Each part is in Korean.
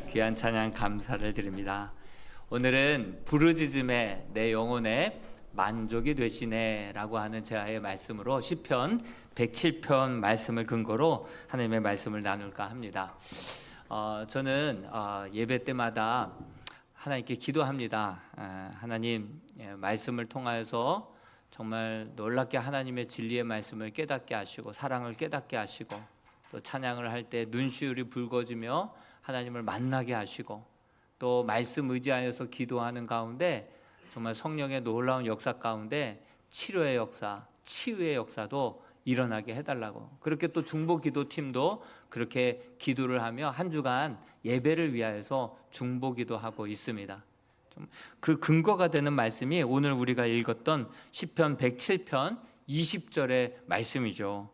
귀한 찬양 감사를 드립니다. 오늘은 부르짖음에 내 영혼에 만족이 되시네 라고 하는 제아의 말씀으로 시편 107편 말씀을 근거로 하나님의 말씀을 나눌까 합니다. 저는 예배 때마다 하나님께 기도합니다. 하나님, 말씀을 통하여서 정말 놀랍게 하나님의 진리의 말씀을 깨닫게 하시고 사랑을 깨닫게 하시고 또 찬양을 할 때 눈시울이 붉어지며 하나님을 만나게 하시고 또 말씀 의지하여서 기도하는 가운데 정말 성령의 놀라운 역사 가운데 치료의 역사, 치유의 역사도 일어나게 해달라고, 그렇게 또 중보 기도팀도 그렇게 기도를 하며 한 주간 예배를 위하여서 중보 기도하고 있습니다. 그 근거가 되는 말씀이 오늘 우리가 읽었던 시편 107편 20절의 말씀이죠.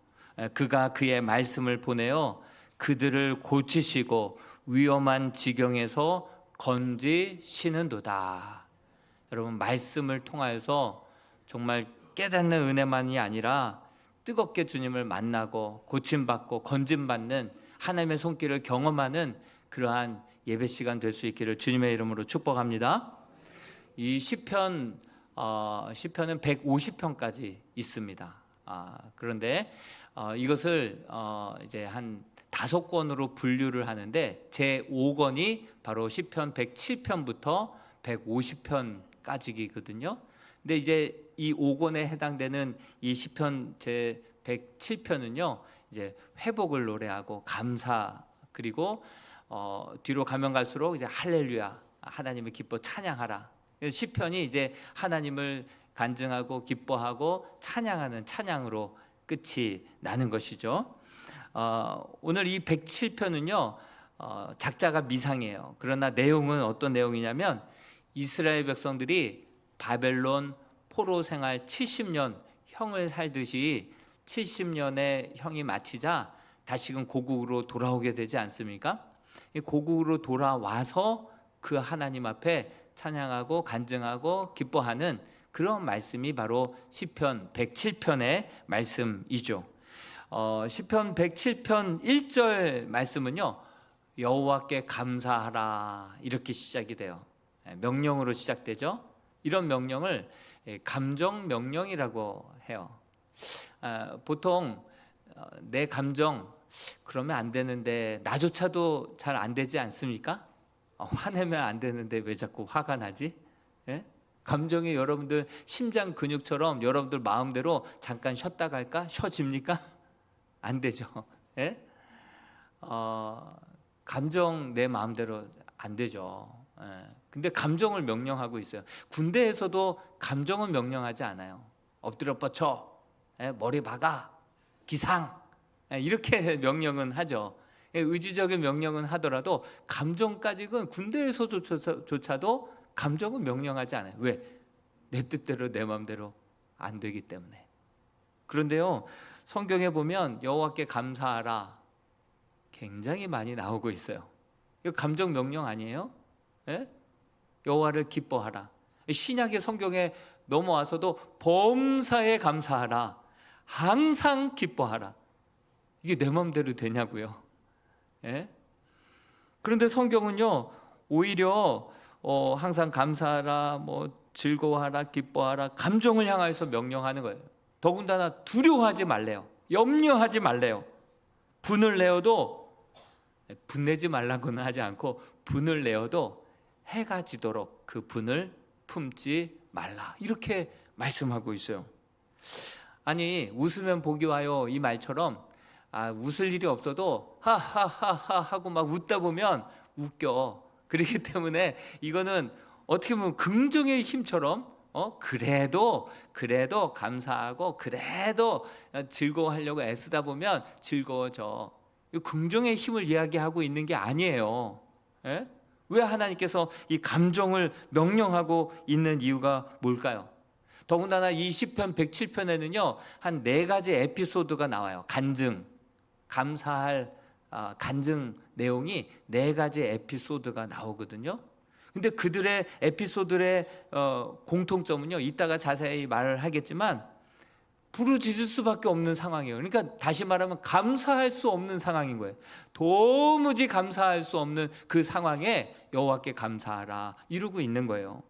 그가 그의 말씀을 보내어 그들을 고치시고 위험한 지경에서 건지시는도다. 여러분, 말씀을 통하여서 정말 깨닫는 은혜만이 아니라 뜨겁게 주님을 만나고 고침받고 건짐받는 하나님의 손길을 경험하는 그러한 예배 시간 될 수 있기를 주님의 이름으로 축복합니다. 이 시편은 150편까지 있습니다. 그런데 이것을 이제 한 5권으로 분류를 하는데 제 5권이 바로 시편 107편부터 150편까지거든요. 근데 이제 이 5권에 해당되는 이 시편 제 107편은요, 이제 회복을 노래하고 감사, 그리고 뒤로 가면 갈수록 이제 할렐루야, 하나님을 기뻐 찬양하라. 시편이 이제 하나님을 간증하고 기뻐하고 찬양하는 찬양으로 끝이 나는 것이죠. 오늘 이 107편은요, 작자가 미상이에요. 그러나 내용은 어떤 내용이냐면 이스라엘 백성들이 바벨론 포로 생활 70년 형을 살듯이 70년의 형이 마치자 다시금 고국으로 돌아오게 되지 않습니까? 고국으로 돌아와서 그 하나님 앞에 찬양하고 간증하고 기뻐하는 그런 말씀이 바로 시편 107편의 말씀이죠. 시편 107편 1절 말씀은요, 여호와께 감사하라 이렇게 시작이 돼요. 명령으로 시작되죠. 이런 명령을 감정 명령이라고 해요. 보통 내 감정 그러면 안 되는데 나조차도 잘 안 되지 않습니까? 화내면 안 되는데 왜 자꾸 화가 나지? 예? 감정이 여러분들 심장 근육처럼 여러분들 마음대로 잠깐 쉬었다 갈까? 쉬어집니까? 안 되죠. 예? 감정 내 마음대로 안 되죠. 예. 근데 감정을 명령하고 있어요. 군대에서도 감정은 명령하지 않아요. 엎드려 뻗쳐, 예? 머리 박아, 기상, 예? 이렇게 명령은 하죠. 예? 의지적인 명령은 하더라도 감정까지는 군대에서조차도 감정은 명령하지 않아요. 왜? 내 뜻대로 내 마음대로 안 되기 때문에. 그런데요, 성경에 보면 여호와께 감사하라 굉장히 많이 나오고 있어요. 이거 감정 명령 아니에요? 예? 여호와를 기뻐하라. 신약의 성경에 넘어와서도 범사에 감사하라, 항상 기뻐하라. 이게 내 마음대로 되냐고요? 예? 그런데 성경은요, 오히려 항상 감사하라, 즐거워하라, 기뻐하라, 감정을 향하여서 명령하는 거예요. 더군다나 두려워하지 말래요. 염려하지 말래요. 분을 내어도, 분내지 말라고는 하지 않고 분을 내어도 해가 지도록 그 분을 품지 말라, 이렇게 말씀하고 있어요. 아니, 웃으면 복이 와요 이 말처럼 웃을 일이 없어도 하하하하 하고 막 웃다 보면 웃겨. 그렇기 때문에 이거는 어떻게 보면 긍정의 힘처럼 그래도 감사하고 그래도 즐거워하려고 애쓰다 보면 즐거워져. 긍정의 힘을 이야기하고 있는 게 아니에요. 예? 왜 하나님께서 이 감정을 명령하고 있는 이유가 뭘까요? 더군다나 이 시편 107편에는요 한 4가지 에피소드가 나와요. 간증, 감사할 간증 내용이 4가지 에피소드가 나오거든요. 근데 그들의 에피소드의 공통점은요, 이따가 자세히 말을 하겠지만 부르짖을 수밖에 없는 상황이에요. 그러니까 다시 말하면 감사할 수 없는 상황인 거예요. 도무지 감사할 수 없는 그 상황에 여호와께 감사하라 이루고 있는 거예요.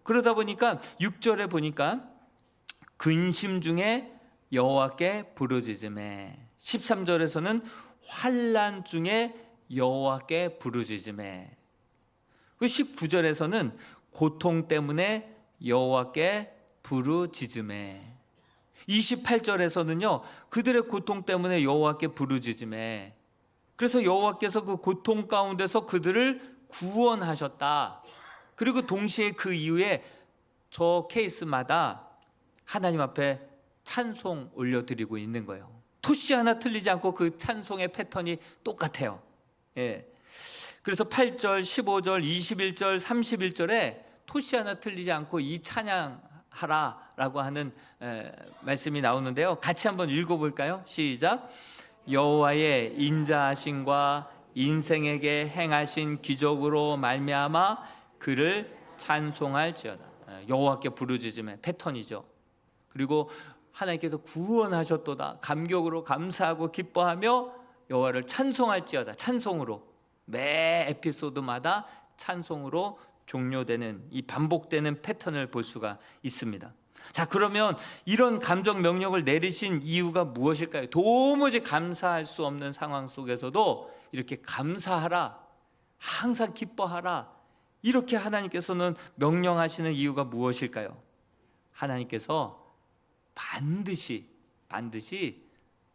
그러다 보니까 6절에 보니까 근심 중에 여호와께 부르짖음에, 13절에서는 환난 중에 여호와께 부르짖음에, 그 19절에서는 고통 때문에 여호와께 부르짖음에, 28절에서는요 그들의 고통 때문에 여호와께 부르짖음에, 그래서 여호와께서 그 고통 가운데서 그들을 구원하셨다. 그리고 동시에 그 이후에 저 케이스마다 하나님 앞에 찬송 올려드리고 있는 거예요. 토시 하나 틀리지 않고 그 찬송의 패턴이 똑같아요. 예. 그래서 8절, 15절, 21절, 31절에 토시 하나 틀리지 않고 이 찬양하라라고 하는 말씀이 나오는데요. 같이 한번 읽어볼까요? 시작. 여호와의 인자하심과 인생에게 행하신 기적으로 말미암아 그를 찬송할지어다. 여호와께 부르짖음의 패턴이죠. 그리고 하나님께서 구원하셨도다. 감격으로 감사하고 기뻐하며 여호와를 찬송할지어다. 찬송으로 매 에피소드마다 찬송으로 종료되는 이 반복되는 패턴을 볼 수가 있습니다. 자, 그러면 이런 감정 명령을 내리신 이유가 무엇일까요? 도무지 감사할 수 없는 상황 속에서도 이렇게 감사하라, 항상 기뻐하라, 이렇게 하나님께서는 명령하시는 이유가 무엇일까요? 하나님께서 반드시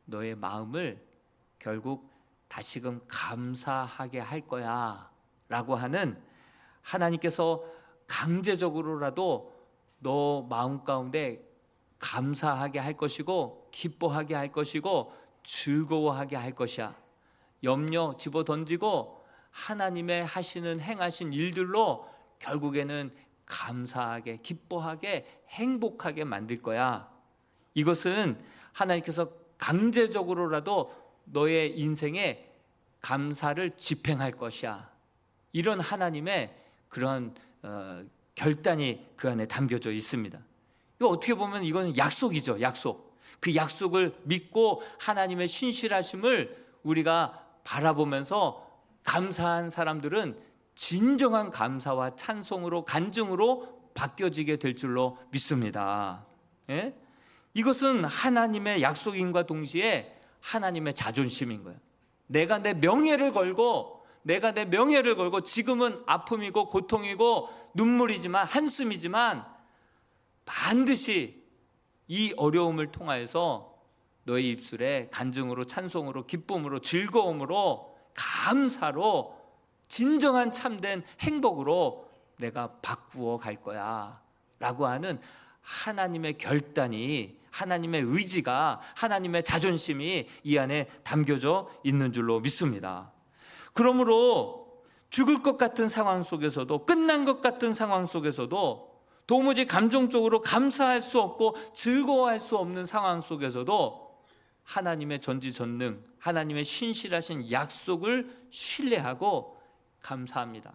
너의 마음을 결국 다시금 감사하게 할 거야 라고 하는, 하나님께서 강제적으로라도 너 마음 가운데 감사하게 할 것이고 기뻐하게 할 것이고 즐거워하게 할 것이야. 염려 집어던지고 하나님의 하시는 행하신 일들로 결국에는 감사하게 기뻐하게 행복하게 만들 거야. 이것은 하나님께서 강제적으로라도 너의 인생에 감사를 집행할 것이야. 이런 하나님의 그런 결단이 그 안에 담겨져 있습니다. 이거 어떻게 보면 이건 약속이죠. 약속. 그 약속을 믿고 하나님의 신실하심을 우리가 바라보면서 감사한 사람들은 진정한 감사와 찬송으로 간증으로 바뀌어지게 될 줄로 믿습니다. 예? 이것은 하나님의 약속임과 동시에 하나님의 자존심인 거예요. 내가 내 명예를 걸고 지금은 아픔이고 고통이고 눈물이지만 한숨이지만 반드시 이 어려움을 통하여서 너의 입술에 간증으로 찬송으로 기쁨으로 즐거움으로 감사로 진정한 참된 행복으로 내가 바꾸어 갈 거야 라고 하는 하나님의 결단이, 하나님의 의지가, 하나님의 자존심이 이 안에 담겨져 있는 줄로 믿습니다. 그러므로 죽을 것 같은 상황 속에서도, 끝난 것 같은 상황 속에서도, 도무지 감정적으로 감사할 수 없고 즐거워할 수 없는 상황 속에서도 하나님의 전지전능, 하나님의 신실하신 약속을 신뢰하고 감사합니다.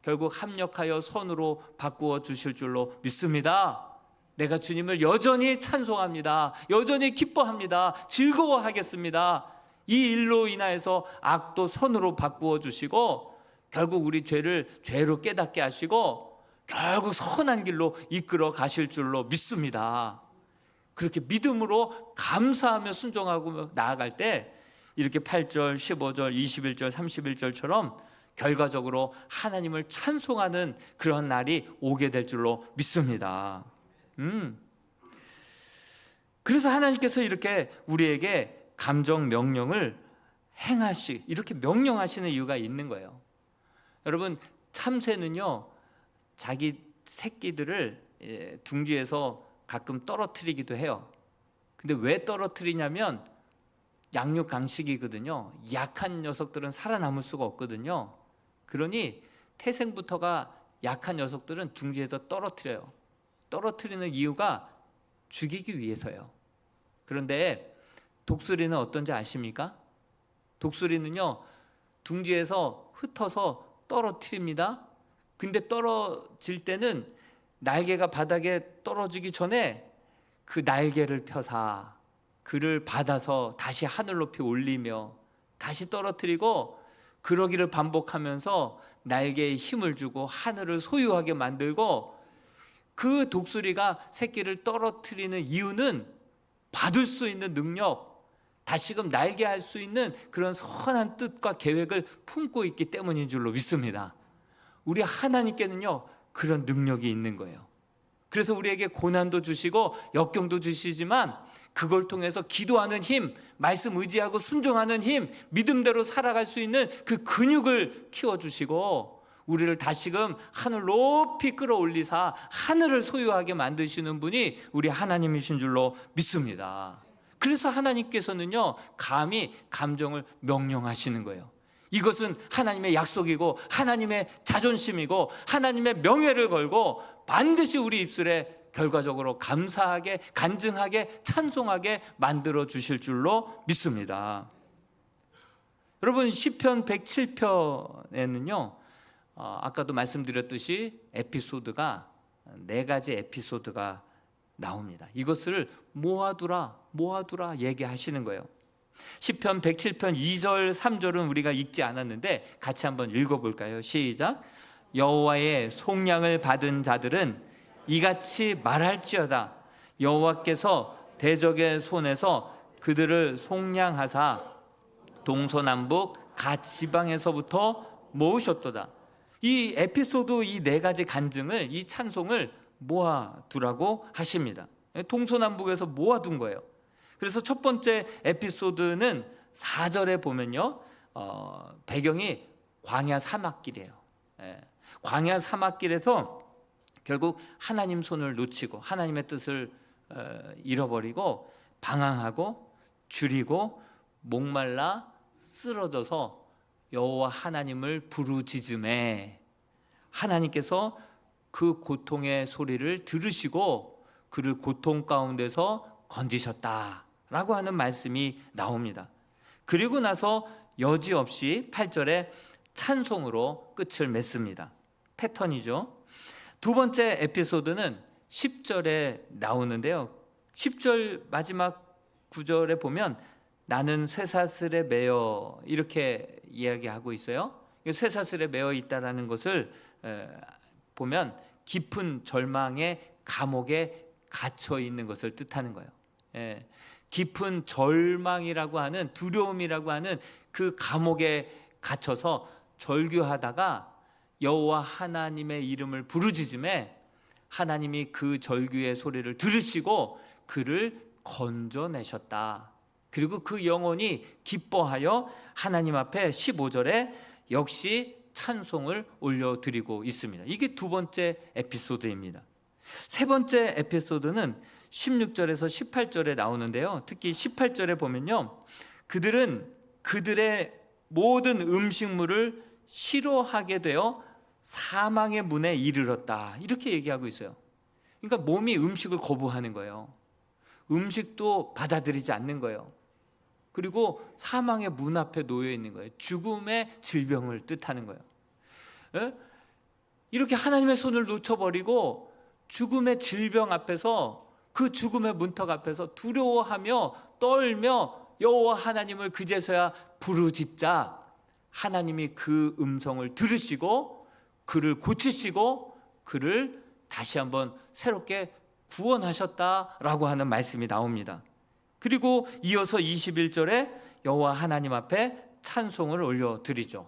결국 합력하여 선으로 바꾸어 주실 줄로 믿습니다. 내가 주님을 여전히 찬송합니다. 여전히 기뻐합니다. 즐거워하겠습니다. 이 일로 인하여서 악도 선으로 바꾸어 주시고 결국 우리 죄를 죄로 깨닫게 하시고 결국 선한 길로 이끌어 가실 줄로 믿습니다. 그렇게 믿음으로 감사하며 순종하고 나아갈 때 이렇게 8절, 15절, 21절, 31절처럼 결과적으로 하나님을 찬송하는 그런 날이 오게 될 줄로 믿습니다. 그래서 하나님께서 이렇게 우리에게 감정 명령을 이렇게 명령하시는 이유가 있는 거예요. 여러분, 참새는요 자기 새끼들을 둥지에서 가끔 떨어뜨리기도 해요. 근데 왜 떨어뜨리냐면 양육 강식이거든요. 약한 녀석들은 살아남을 수가 없거든요. 그러니 태생부터가 약한 녀석들은 둥지에서 떨어뜨려요. 떨어뜨리는 이유가 죽이기 위해서예요. 그런데 독수리는 어떤지 아십니까? 독수리는요 둥지에서 흩어서 떨어뜨립니다. 근데 떨어질 때는 날개가 바닥에 떨어지기 전에 그 날개를 펴사 그를 받아서 다시 하늘 높이 올리며 다시 떨어뜨리고 그러기를 반복하면서 날개에 힘을 주고 하늘을 소유하게 만들고, 그 독수리가 새끼를 떨어뜨리는 이유는 받을 수 있는 능력, 다시금 날개할 수 있는 그런 선한 뜻과 계획을 품고 있기 때문인 줄로 믿습니다. 우리 하나님께는요 그런 능력이 있는 거예요. 그래서 우리에게 고난도 주시고 역경도 주시지만 그걸 통해서 기도하는 힘, 말씀 의지하고 순종하는 힘, 믿음대로 살아갈 수 있는 그 근육을 키워주시고 우리를 다시금 하늘 높이 끌어올리사 하늘을 소유하게 만드시는 분이 우리 하나님이신 줄로 믿습니다. 그래서 하나님께서는요 감히 감정을 명령하시는 거예요. 이것은 하나님의 약속이고 하나님의 자존심이고 하나님의 명예를 걸고 반드시 우리 입술에 결과적으로 감사하게, 간증하게, 찬송하게 만들어 주실 줄로 믿습니다. 여러분, 시편 107편에는요 아까도 말씀드렸듯이 에피소드가 4가지 에피소드가 나옵니다. 이것을 모아두라 얘기하시는 거예요. 시편 107편 2절 3절은 우리가 읽지 않았는데 같이 한번 읽어볼까요? 시작. 여호와의 속량을 받은 자들은 이같이 말할지어다. 여호와께서 대적의 손에서 그들을 속량하사 동서남북 각 지방에서부터 모으셨도다. 이 에피소드, 이 4가지 간증을, 이 찬송을 모아두라고 하십니다. 동서남북에서 모아둔 거예요. 그래서 첫 번째 에피소드는 4절에 보면요 배경이 광야 사막길이에요. 광야 사막길에서 결국 하나님 손을 놓치고 하나님의 뜻을 잃어버리고 방황하고 줄이고 목말라 쓰러져서 여호와 하나님을 부르짖음에 하나님께서 그 고통의 소리를 들으시고 그를 고통 가운데서 건지셨다라고 하는 말씀이 나옵니다. 그리고 나서 여지없이 8절에 찬송으로 끝을 맺습니다. 패턴이죠. 두 번째 에피소드는 10절에 나오는데요 10절 마지막 9절에 보면 나는 쇠사슬에 매여 이렇게 이야기하고 있어요. 쇠사슬에 매여 있다라는 것을 보면 깊은 절망의 감옥에 갇혀 있는 것을 뜻하는 거예요. 깊은 절망이라고 하는, 두려움이라고 하는 그 감옥에 갇혀서 절규하다가 여호와 하나님의 이름을 부르짖음에 하나님이 그 절규의 소리를 들으시고 그를 건져내셨다. 그리고 그 영혼이 기뻐하여 하나님 앞에 15절에 역시 찬송을 올려드리고 있습니다. 이게 두 번째 에피소드입니다. 세 번째 에피소드는 16절에서 18절에 나오는데요 특히 18절에 보면요 그들은 그들의 모든 음식물을 싫어하게 되어 사망의 문에 이르렀다 이렇게 얘기하고 있어요. 그러니까 몸이 음식을 거부하는 거예요. 음식도 받아들이지 않는 거예요. 그리고 사망의 문 앞에 놓여 있는 거예요. 죽음의 질병을 뜻하는 거예요. 이렇게 하나님의 손을 놓쳐버리고 죽음의 질병 앞에서, 그 죽음의 문턱 앞에서 두려워하며 떨며 여호와 하나님을 그제서야 부르짖자 하나님이 그 음성을 들으시고 그를 고치시고 그를 다시 한번 새롭게 구원하셨다라고 하는 말씀이 나옵니다. 그리고 이어서 21절에 여호와 하나님 앞에 찬송을 올려드리죠.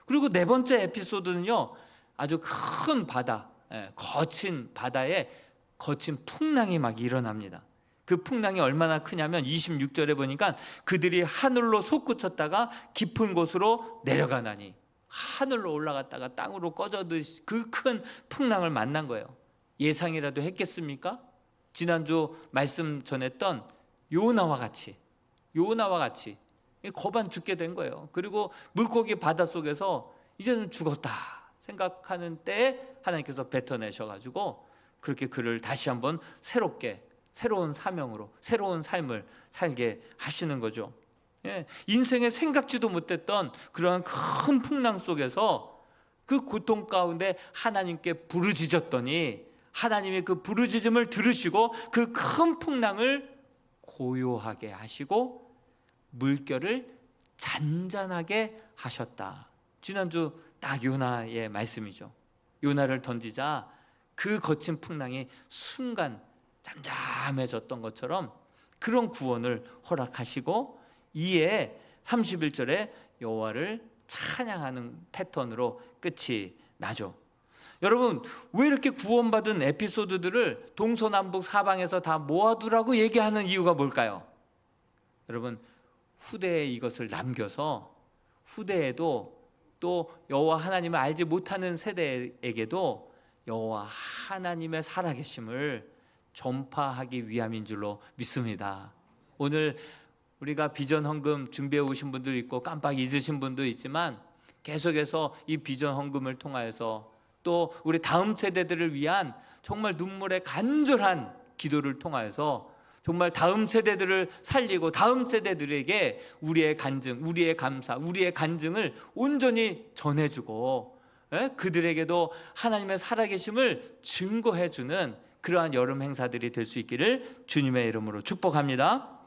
그리고 네 번째 에피소드는요 아주 큰 바다, 거친 바다에 거친 풍랑이 막 일어납니다. 그 풍랑이 얼마나 크냐면 26절에 보니까 그들이 하늘로 솟구쳤다가 깊은 곳으로 내려가나니, 하늘로 올라갔다가 땅으로 꺼져듯이 그 큰 풍랑을 만난 거예요. 예상이라도 했겠습니까? 지난주 말씀 전했던 요나와 같이 거반 죽게 된 거예요. 그리고 물고기 바닷속에서 이제는 죽었다 생각하는 때에 하나님께서 뱉어내셔가지고 그렇게 그를 다시 한번 새로운 사명으로 새로운 삶을 살게 하시는 거죠. 인생에 생각지도 못했던 그러한 큰 풍랑 속에서 그 고통 가운데 하나님께 부르짖었더니 하나님의 그 부르짖음을 들으시고 그 큰 풍랑을 고요하게 하시고 물결을 잔잔하게 하셨다. 지난주 딱 요나의 말씀이죠. 요나를 던지자 그 거친 풍랑이 순간 잠잠해졌던 것처럼 그런 구원을 허락하시고, 이에 31절에 여호와를 찬양하는 패턴으로 끝이 나죠. 여러분, 왜 이렇게 구원받은 에피소드들을 동서남북 사방에서 다 모아두라고 얘기하는 이유가 뭘까요? 여러분, 후대에 이것을 남겨서 후대에도 또 여호와 하나님을 알지 못하는 세대에게도 여호와 하나님의 살아계심을 전파하기 위함인 줄로 믿습니다. 오늘 우리가 비전 헌금 준비해 오신 분도 있고 깜빡 잊으신 분도 있지만, 계속해서 이 비전 헌금을 통하여서 또 우리 다음 세대들을 위한 정말 눈물의 간절한 기도를 통하여서 정말 다음 세대들을 살리고 다음 세대들에게 우리의 간증, 우리의 감사, 우리의 간증을 온전히 전해주고 그들에게도 하나님의 살아계심을 증거해주는 그러한 여름 행사들이 될 수 있기를 주님의 이름으로 축복합니다.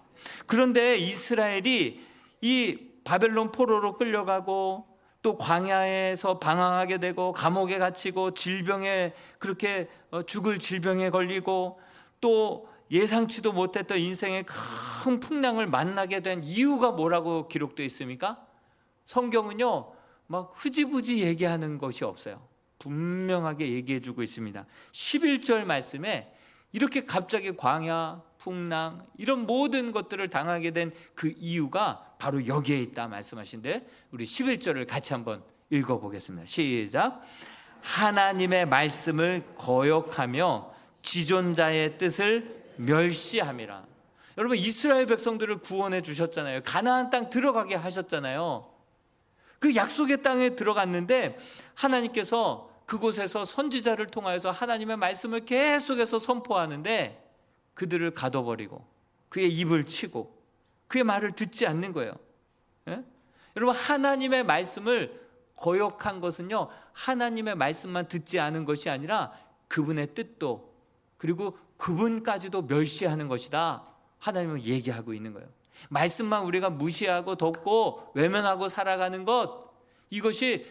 그런데 이스라엘이 이 바벨론 포로로 끌려가고 또 광야에서 방황하게 되고 감옥에 갇히고 질병에 그렇게 죽을 질병에 걸리고 또 예상치도 못했던 인생의 큰 풍랑을 만나게 된 이유가 뭐라고 기록되어 있습니까? 성경은요 막 흐지부지 얘기하는 것이 없어요. 분명하게 얘기해 주고 있습니다. 11절 말씀에 이렇게 갑자기 광야, 풍랑 이런 모든 것들을 당하게 된 그 이유가 바로 여기에 있다 말씀하신데, 우리 11절을 같이 한번 읽어보겠습니다. 시작. 하나님의 말씀을 거역하며 지존자의 뜻을 멸시함이라. 여러분, 이스라엘 백성들을 구원해 주셨잖아요. 가나안 땅 들어가게 하셨잖아요. 그 약속의 땅에 들어갔는데 하나님께서 그곳에서 선지자를 통하여서 하나님의 말씀을 계속해서 선포하는데 그들을 가둬버리고 그의 입을 치고 그의 말을 듣지 않는 거예요. 예? 여러분, 하나님의 말씀을 거역한 것은요, 하나님의 말씀만 듣지 않은 것이 아니라 그분의 뜻도 그리고 그분까지도 멸시하는 것이다. 하나님은 얘기하고 있는 거예요. 말씀만 우리가 무시하고 덮고 외면하고 살아가는 것, 이것이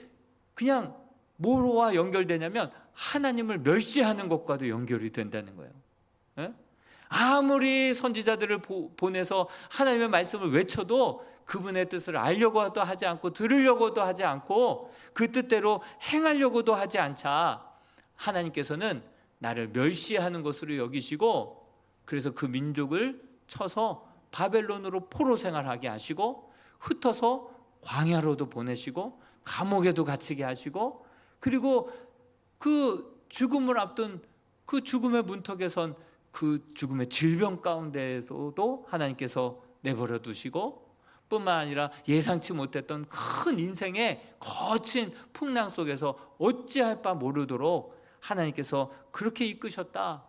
그냥 뭐로와 연결되냐면 하나님을 멸시하는 것과도 연결이 된다는 거예요. 예? 아무리 선지자들을 보내서 하나님의 말씀을 외쳐도 그분의 뜻을 알려고도 하지 않고 들으려고도 하지 않고 그 뜻대로 행하려고도 하지 않자 하나님께서는 나를 멸시하는 것으로 여기시고, 그래서 그 민족을 쳐서 바벨론으로 포로 생활하게 하시고 흩어서 광야로도 보내시고 감옥에도 갇히게 하시고, 그리고 그 죽음을 앞둔 그 죽음의 문턱에 선 그 죽음의 질병 가운데에서도 하나님께서 내버려 두시고, 뿐만 아니라 예상치 못했던 큰 인생의 거친 풍랑 속에서 어찌할 바 모르도록 하나님께서 그렇게 이끄셨다.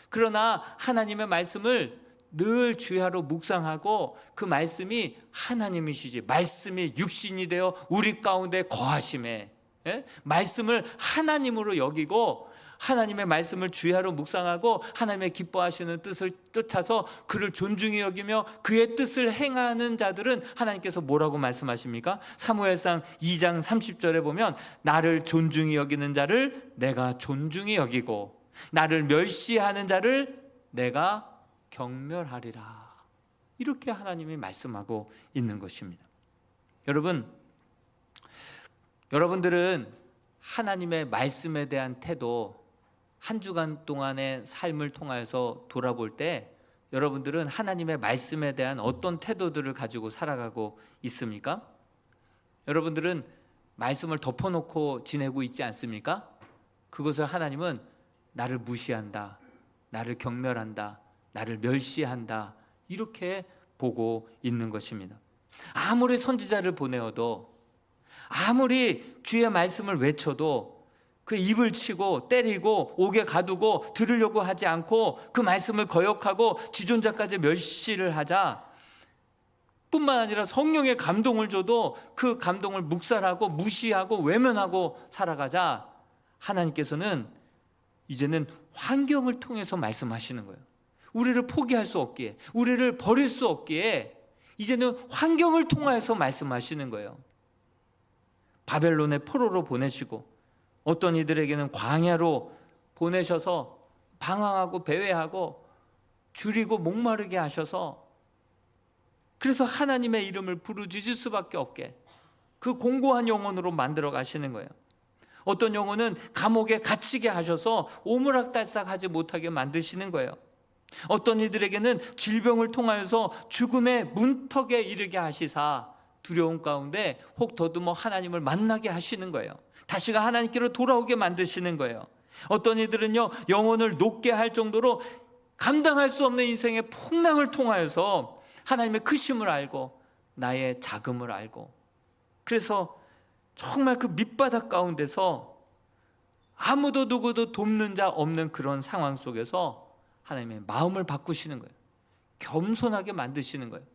그러나 하나님의 말씀을 늘 주야로 묵상하고 그 말씀이 하나님이시지, 말씀이 육신이 되어 우리 가운데 거하심에, 말씀을 하나님으로 여기고 하나님의 말씀을 주야로 묵상하고 하나님의 기뻐하시는 뜻을 쫓아서 그를 존중히 여기며 그의 뜻을 행하는 자들은 하나님께서 뭐라고 말씀하십니까? 사무엘상 2장 30절에 보면 나를 존중히 여기는 자를 내가 존중히 여기고 나를 멸시하는 자를 내가 경멸하리라. 이렇게 하나님이 말씀하고 있는 것입니다. 여러분들은 하나님의 말씀에 대한 태도, 한 주간 동안의 삶을 통해서 돌아볼 때 여러분들은 하나님의 말씀에 대한 어떤 태도들을 가지고 살아가고 있습니까? 여러분들은 말씀을 덮어놓고 지내고 있지 않습니까? 그것을 하나님은 나를 무시한다, 나를 경멸한다, 나를 멸시한다, 이렇게 보고 있는 것입니다. 아무리 선지자를 보내어도, 아무리 주의 말씀을 외쳐도 그 입을 치고 때리고 옥에 가두고 들으려고 하지 않고 그 말씀을 거역하고 지존자까지 멸시를 하자 뿐만 아니라 성령의 감동을 줘도 그 감동을 묵살하고 무시하고 외면하고 살아가자 하나님께서는 이제는 환경을 통해서 말씀하시는 거예요. 우리를 포기할 수 없기에, 우리를 버릴 수 없기에 이제는 환경을 통해서 말씀하시는 거예요. 바벨론의 포로로 보내시고 어떤 이들에게는 광야로 보내셔서 방황하고 배회하고 줄이고 목마르게 하셔서, 그래서 하나님의 이름을 부르짖을 수밖에 없게 그 공고한 영혼으로 만들어 가시는 거예요. 어떤 영혼은 감옥에 갇히게 하셔서 오므락달싹하지 못하게 만드시는 거예요. 어떤 이들에게는 질병을 통하여서 죽음의 문턱에 이르게 하시사 두려움 가운데 혹 더듬어 하나님을 만나게 하시는 거예요. 다시가 하나님께로 돌아오게 만드시는 거예요. 어떤 이들은요, 영혼을 녹게 할 정도로 감당할 수 없는 인생의 풍랑을 통하여서 하나님의 크심을 알고 나의 작음을 알고, 그래서 정말 그 밑바닥 가운데서 아무도 누구도 돕는 자 없는 그런 상황 속에서 하나님의 마음을 바꾸시는 거예요. 겸손하게 만드시는 거예요.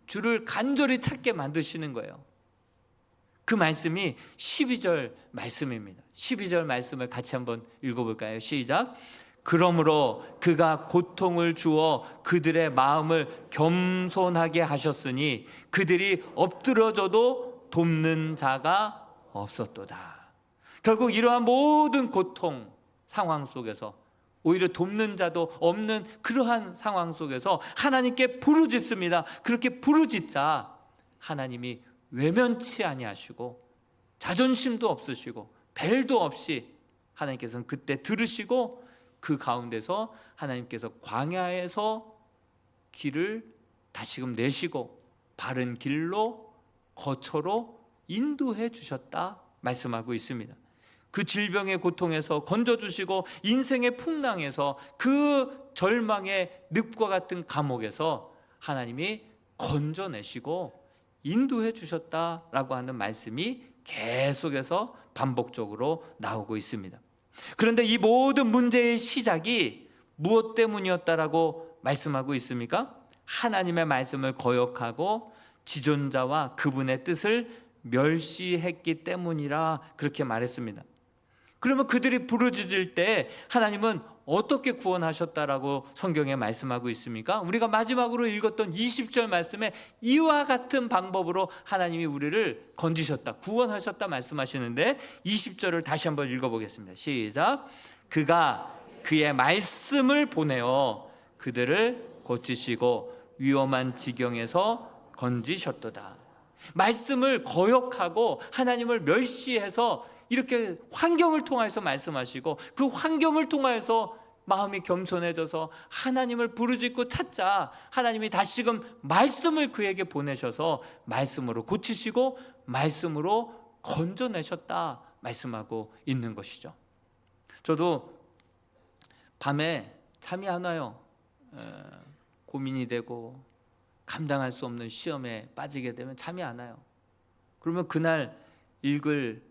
주를 간절히 찾게 만드시는 거예요. 그 말씀이 12절 말씀입니다. 12절 말씀을 같이 한번 읽어볼까요? 시작. 그러므로 그가 고통을 주어 그들의 마음을 겸손하게 하셨으니 그들이 엎드러져도 돕는 자가 없었도다. 결국 이러한 모든 고통 상황 속에서 오히려 돕는 자도 없는 그러한 상황 속에서 하나님께 부르짖습니다. 그렇게 부르짖자 하나님이 외면치 아니하시고 자존심도 없으시고 벨도 없이 하나님께서는 그때 들으시고 그 가운데서 하나님께서 광야에서 길을 다시금 내시고 바른 길로 거처로 인도해 주셨다 말씀하고 있습니다. 그 질병의 고통에서 건져주시고 인생의 풍랑에서 그 절망의 늪과 같은 감옥에서 하나님이 건져내시고 인도해 주셨다라고 하는 말씀이 계속해서 반복적으로 나오고 있습니다. 그런데 이 모든 문제의 시작이 무엇 때문이었다라고 말씀하고 있습니까? 하나님의 말씀을 거역하고 지존자와 그분의 뜻을 멸시했기 때문이라 그렇게 말했습니다. 그러면 그들이 부르짖을 때 하나님은 어떻게 구원하셨다라고 성경에 말씀하고 있습니까? 우리가 마지막으로 읽었던 20절 말씀에 이와 같은 방법으로 하나님이 우리를 건지셨다, 구원하셨다 말씀하시는데 20절을 다시 한번 읽어보겠습니다. 시작. 그가 그의 말씀을 보내어 그들을 고치시고 위험한 지경에서 건지셨도다. 말씀을 거역하고 하나님을 멸시해서 이렇게 환경을 통해서 말씀하시고 그 환경을 통해서 마음이 겸손해져서 하나님을 부르짖고 찾자 하나님이 다시금 말씀을 그에게 보내셔서 말씀으로 고치시고 말씀으로 건져내셨다 말씀하고 있는 것이죠. 저도 밤에 잠이 안 와요. 고민이 되고 감당할 수 없는 시험에 빠지게 되면 잠이 안 와요. 그러면 그날 읽을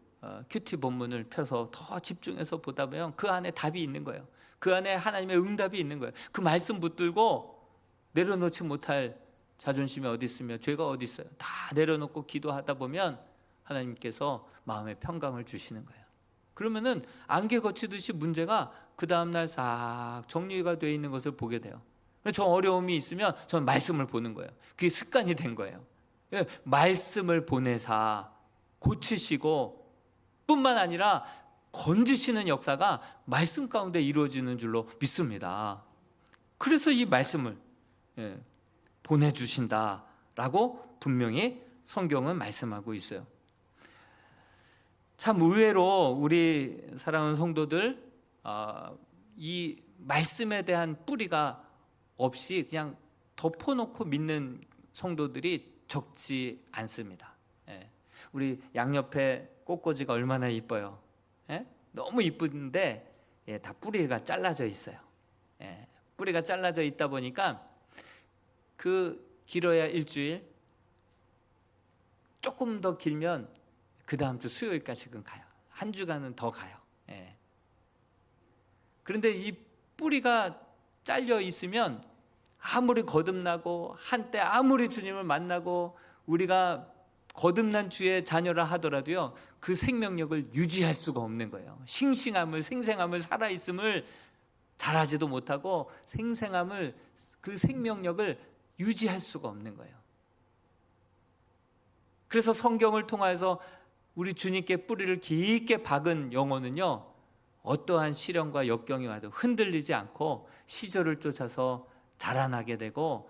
큐티 본문을 펴서 더 집중해서 보다 보면 그 안에 답이 있는 거예요. 그 안에 하나님의 응답이 있는 거예요. 그 말씀 붙들고 내려놓지 못할 자존심이 어디 있으며 죄가 어디 있어요. 다 내려놓고 기도하다 보면 하나님께서 마음의 평강을 주시는 거예요. 그러면은 안개 거치듯이 문제가 그 다음날 싹 정리가 되어 있는 것을 보게 돼요. 저 어려움이 있으면 저는 말씀을 보는 거예요. 그게 습관이 된 거예요. 말씀을 보내사 고치시고 뿐만 아니라 건지시는 역사가 말씀 가운데 이루어지는 줄로 믿습니다. 그래서 이 말씀을 보내주신다라고 분명히 성경은 말씀하고 있어요. 참 의외로 우리 사랑하는 성도들 이 말씀에 대한 뿌리가 없이 그냥 덮어놓고 믿는 성도들이 적지 않습니다. 우리 양옆에 꽃꽂이가 얼마나 이뻐요. 너무 이쁜데 다 뿌리가 잘라져 있어요. 뿌리가 잘라져 있다 보니까 그 길어야 일주일, 조금 더 길면 그 다음 주 수요일까지는 가요. 한 주간은 더 가요. 그런데 이 뿌리가 잘려 있으면 아무리 거듭나고 한때 아무리 주님을 만나고 우리가 거듭난 주의 자녀라 하더라도요, 그 생명력을 유지할 수가 없는 거예요. 싱싱함을, 생생함을, 살아있음을 잘하지도 못하고 생생함을, 그 생명력을 유지할 수가 없는 거예요. 그래서 성경을 통해서 우리 주님께 뿌리를 깊게 박은 영혼은요, 어떠한 시련과 역경이 와도 흔들리지 않고 시절을 쫓아서 자라나게 되고,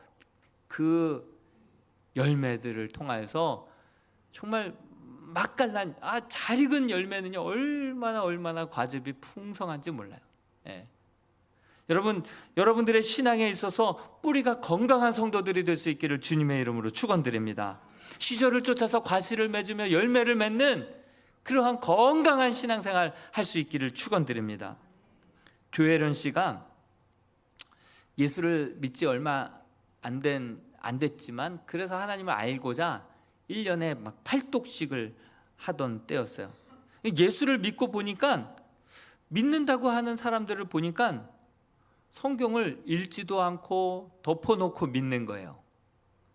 그 열매들을 통하여서 정말 맛깔난, 잘 익은 열매는요 얼마나 과즙이 풍성한지 몰라요. 예. 여러분들의 신앙에 있어서 뿌리가 건강한 성도들이 될 수 있기를 주님의 이름으로 축원드립니다. 시절을 쫓아서 과실을 맺으며 열매를 맺는 그러한 건강한 신앙생활 할 수 있기를 축원드립니다. 조혜련 씨가 예수를 믿지 얼마 안 됐지만 그래서 하나님을 알고자 1년에 막 8독씩을 하던 때였어요. 예수를 믿고 보니까, 믿는다고 하는 사람들을 보니까 성경을 읽지도 않고 덮어놓고 믿는 거예요.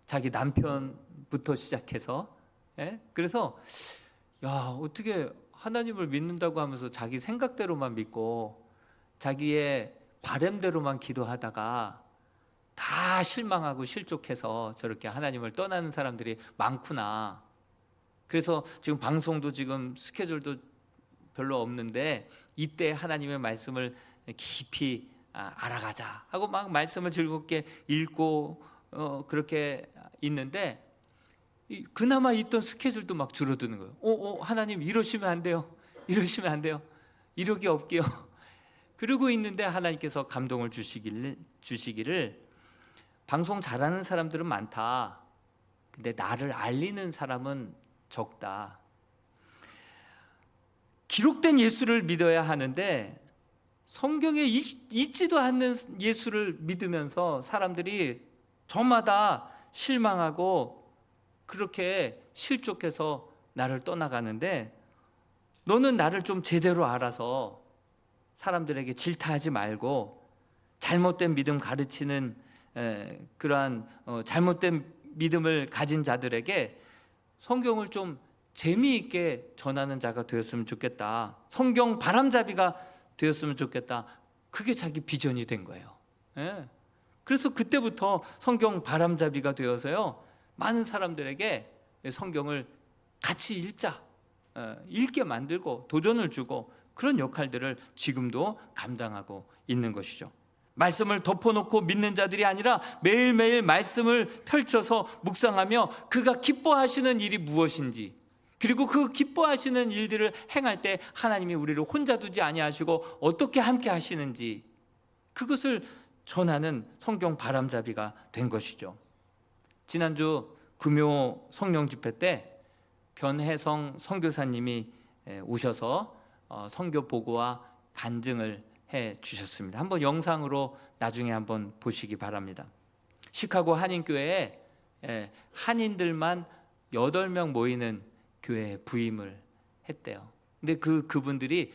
자기 남편부터 시작해서. 예? 그래서 어떻게 하나님을 믿는다고 하면서 자기 생각대로만 믿고 자기의 바램대로만 기도하다가 다 실망하고 실족해서 저렇게 하나님을 떠나는 사람들이 많구나. 그래서 지금 방송도 지금 스케줄도 별로 없는데 이때 하나님의 말씀을 깊이 알아가자 하고 막 말씀을 즐겁게 읽고 그렇게 있는데, 그나마 있던 스케줄도 막 줄어드는 거예요. 하나님 이러시면 안 돼요. 이러시면 안 돼요. 이러기 없게요. 그러고 있는데 하나님께서 감동을 주시기를 방송 잘하는 사람들은 많다. 근데 나를 알리는 사람은 적다. 기록된 예수를 믿어야 하는데 성경에 있지도 않는 예수를 믿으면서 사람들이 저마다 실망하고 그렇게 실족해서 나를 떠나가는데, 너는 나를 좀 제대로 알아서 사람들에게 질타하지 말고 잘못된 믿음 가르치는 그러한 잘못된 믿음을 가진 자들에게 성경을 좀 재미있게 전하는 자가 되었으면 좋겠다. 성경 바람잡이가 되었으면 좋겠다. 그게 자기 비전이 된 거예요. 예. 그래서 그때부터 성경 바람잡이가 되어서요, 많은 사람들에게 성경을 같이 읽게 만들고 도전을 주고 그런 역할들을 지금도 감당하고 있는 것이죠. 말씀을 덮어놓고 믿는 자들이 아니라 매일매일 말씀을 펼쳐서 묵상하며 그가 기뻐하시는 일이 무엇인지, 그리고 그 기뻐하시는 일들을 행할 때 하나님이 우리를 혼자 두지 아니하시고 어떻게 함께 하시는지, 그것을 전하는 성경 바람잡이가 된 것이죠. 지난주 금요 성령 집회 때 변혜성 선교사님이 오셔서 선교 보고와 간증을 해 주셨습니다. 한번 영상으로 나중에 한번 보시기 바랍니다. 시카고 한인교회에 한인들만 8명 모이는 교회에 부임을 했대요. 근데 그분들이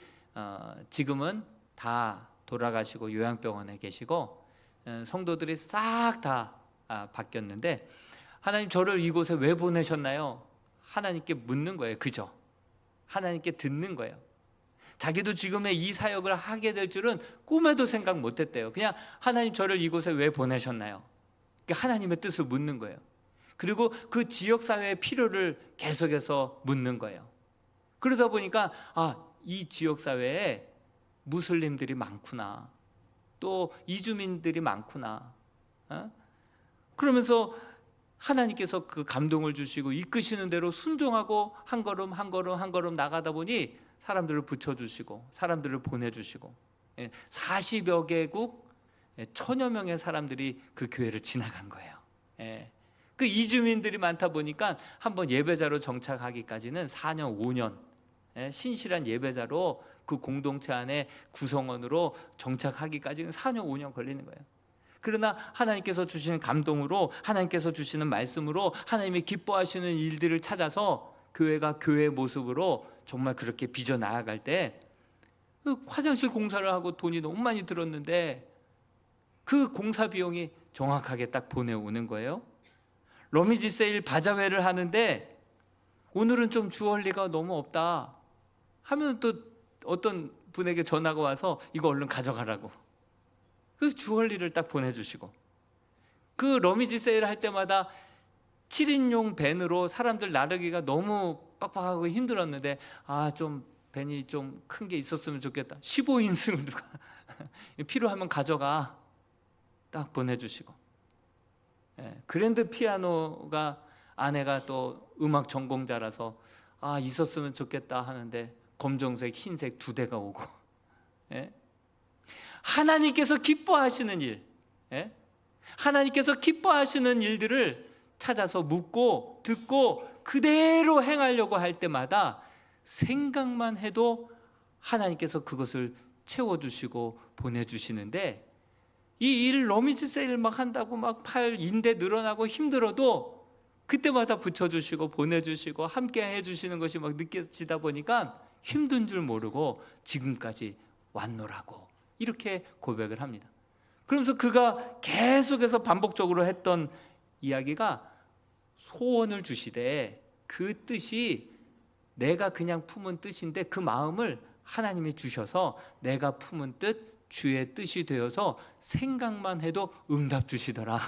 지금은 다 돌아가시고 요양병원에 계시고 성도들이 싹 다 바뀌었는데, 하나님 저를 이곳에 왜 보내셨나요? 하나님께 묻는 거예요. 그죠? 하나님께 듣는 거예요. 자기도 지금의 이 사역을 하게 될 줄은 꿈에도 생각 못했대요. 그냥 하나님 저를 이곳에 왜 보내셨나요? 하나님의 뜻을 묻는 거예요. 그리고 그 지역사회의 필요를 계속해서 묻는 거예요. 그러다 보니까 이 지역사회에 무슬림들이 많구나, 또 이주민들이 많구나. 그러면서 하나님께서 그 감동을 주시고 이끄시는 대로 순종하고 한 걸음 한 걸음 한 걸음 나가다 보니 사람들을 붙여주시고 사람들을 보내주시고 40여 개국 1000여 명의 사람들이 그 교회를 지나간 거예요. 그 이주민들이 많다 보니까 한번 예배자로 정착하기까지는 4년 5년 신실한 예배자로 그 공동체 안에 구성원으로 정착하기까지는 4년 5년 걸리는 거예요. 그러나 하나님께서 주시는 감동으로, 하나님께서 주시는 말씀으로 하나님이 기뻐하시는 일들을 찾아서 교회가 교회의 모습으로 정말 그렇게 빚어 나아갈 때, 화장실 공사를 하고 돈이 너무 많이 들었는데 그 공사 비용이 정확하게 딱 보내오는 거예요. 러미지 세일 바자회를 하는데 오늘은 좀 주얼 리가 너무 없다 하면 또 어떤 분에게 전화가 와서 이거 얼른 가져가라고. 그래서 주얼리를 딱 보내주시고, 그 러미지 세일 할 때마다 7인용 밴으로 사람들 나르기가 너무 빡빡하고 힘들었는데 좀 밴이 좀 큰 게 있었으면 좋겠다. 15인승을 누가 필요하면 가져가 딱 보내주시고, 그랜드 피아노가 아내가 또 음악 전공자라서 있었으면 좋겠다 하는데 검정색, 흰색 2대가 오고, 하나님께서 기뻐하시는 일, 하나님께서 기뻐하시는 일들을 찾아서 묻고 듣고 그대로 행하려고 할 때마다 생각만 해도 하나님께서 그것을 채워주시고 보내주시는데, 이 일 러미지 세일 막 한다고 막 팔 인대 늘어나고 힘들어도 그때마다 붙여주시고 보내주시고 함께 해주시는 것이 막 느껴지다 보니까 힘든 줄 모르고 지금까지 왔노라고 이렇게 고백을 합니다. 그러면서 그가 계속해서 반복적으로 했던 이야기가, 소원을 주시되 그 뜻이 내가 그냥 품은 뜻인데 그 마음을 하나님이 주셔서 내가 품은 뜻, 주의 뜻이 되어서 생각만 해도 응답 주시더라.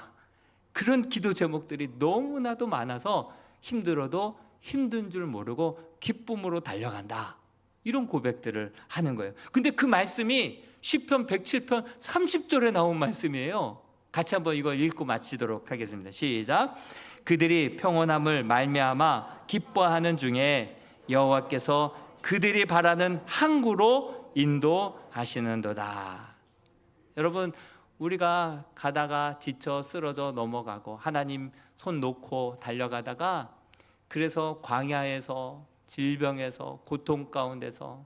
그런 기도 제목들이 너무나도 많아서 힘들어도 힘든 줄 모르고 기쁨으로 달려간다, 이런 고백들을 하는 거예요. 근데 그 말씀이 시편 107편 30절에 나온 말씀이에요. 같이 한번 이거 읽고 마치도록 하겠습니다. 시작. 그들이 평온함을 말미암아 기뻐하는 중에 여호와께서 그들이 바라는 항구로 인도하시는도다. 여러분, 우리가 가다가 지쳐 쓰러져 넘어가고 하나님 손 놓고 달려가다가, 그래서 광야에서 질병에서 고통 가운데서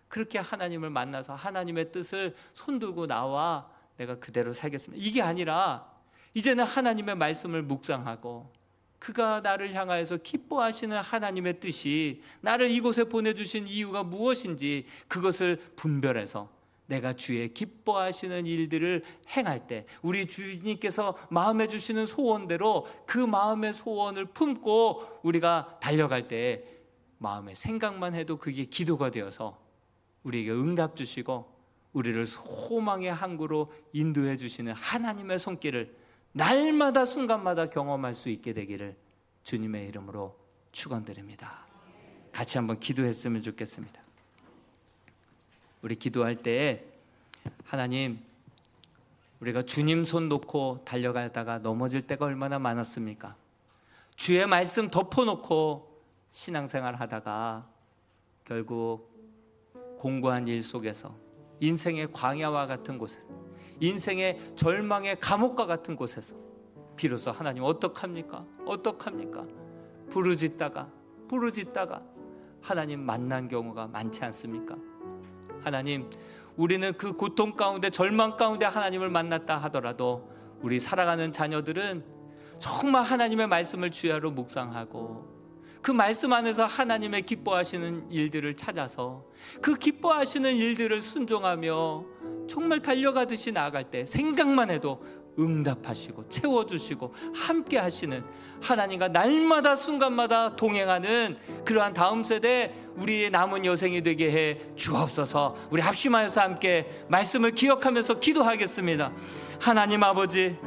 그렇게 하나님을 만나서 하나님의 뜻을 손들고 나와 내가 그대로 살겠습니다, 이게 아니라 이제는 하나님의 말씀을 묵상하고 그가 나를 향하여서 기뻐하시는 하나님의 뜻이, 나를 이곳에 보내주신 이유가 무엇인지 그것을 분별해서 내가 주의 기뻐하시는 일들을 행할 때, 우리 주님께서 마음에 주시는 소원대로 그 마음의 소원을 품고 우리가 달려갈 때 마음의 생각만 해도 그게 기도가 되어서 우리에게 응답 주시고 우리를 소망의 항구로 인도해 주시는 하나님의 손길을 날마다 순간마다 경험할 수 있게 되기를 주님의 이름으로 축원드립니다. 같이 한번 기도했으면 좋겠습니다. 우리 기도할 때, 하나님, 우리가 주님 손 놓고 달려가다가 넘어질 때가 얼마나 많았습니까? 주의 말씀 덮어놓고 신앙생활 하다가 결국 공고한 일 속에서 인생의 광야와 같은 곳에서, 인생의 절망의 감옥과 같은 곳에서 비로소 하나님 어떡합니까? 어떡합니까? 부르짖다가 하나님 만난 경우가 많지 않습니까? 하나님, 우리는 그 고통 가운데 절망 가운데 하나님을 만났다 하더라도 우리 살아가는 자녀들은 정말 하나님의 말씀을 주야로 묵상하고 그 말씀 안에서 하나님의 기뻐하시는 일들을 찾아서 그 기뻐하시는 일들을 순종하며 정말 달려가듯이 나아갈 때 생각만 해도 응답하시고 채워주시고 함께 하시는 하나님과 날마다 순간마다 동행하는 그러한 다음 세대 우리의 남은 여생이 되게 해 주옵소서. 우리 합심하여서 함께 말씀을 기억하면서 기도하겠습니다. 하나님 아버지,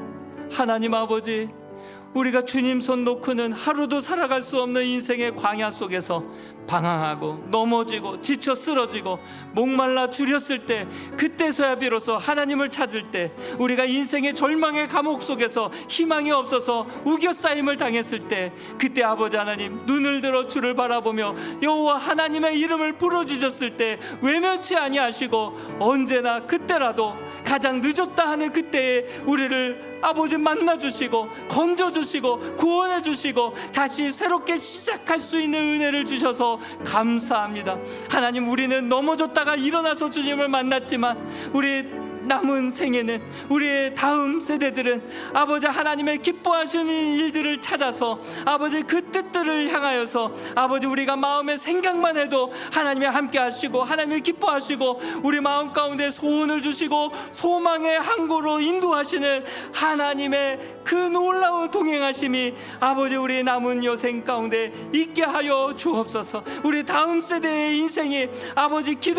우리가 주님 손 놓고는 하루도 살아갈 수 없는 인생의 광야 속에서 방황하고 넘어지고 지쳐 쓰러지고 목말라 주렸을 때, 그때서야 비로소 하나님을 찾을 때, 우리가 인생의 절망의 감옥 속에서 희망이 없어서 우겨싸임을 당했을 때, 그때 아버지 하나님 눈을 들어 주를 바라보며 여호와 하나님의 이름을 부르짖었을 때 외면치 아니하시고 언제나 그때라도 가장 늦었다 하는 그때에 우리를 아버지 만나주시고 건져주시고 구원해주시고 다시 새롭게 시작할 수 있는 은혜를 주셔서 감사합니다. 하나님, 우리는 넘어졌다가 일어나서 주님을 만났지만 우리 남은 생에는 우리의 다음 세대들은 아버지 하나님의 기뻐하시는 일들을 찾아서 아버지 그 뜻들을 향하여서 아버지 우리가 마음의 생각만 해도 하나님이 함께 하시고 하나님이 기뻐하시고 우리 마음 가운데 소원을 주시고 소망의 항구로 인도하시는 하나님의 그 놀라운 동행하심이 아버지 우리 남은 여생 가운데 있게 하여 주옵소서. 우리 다음 세대의 인생이 아버지 기둥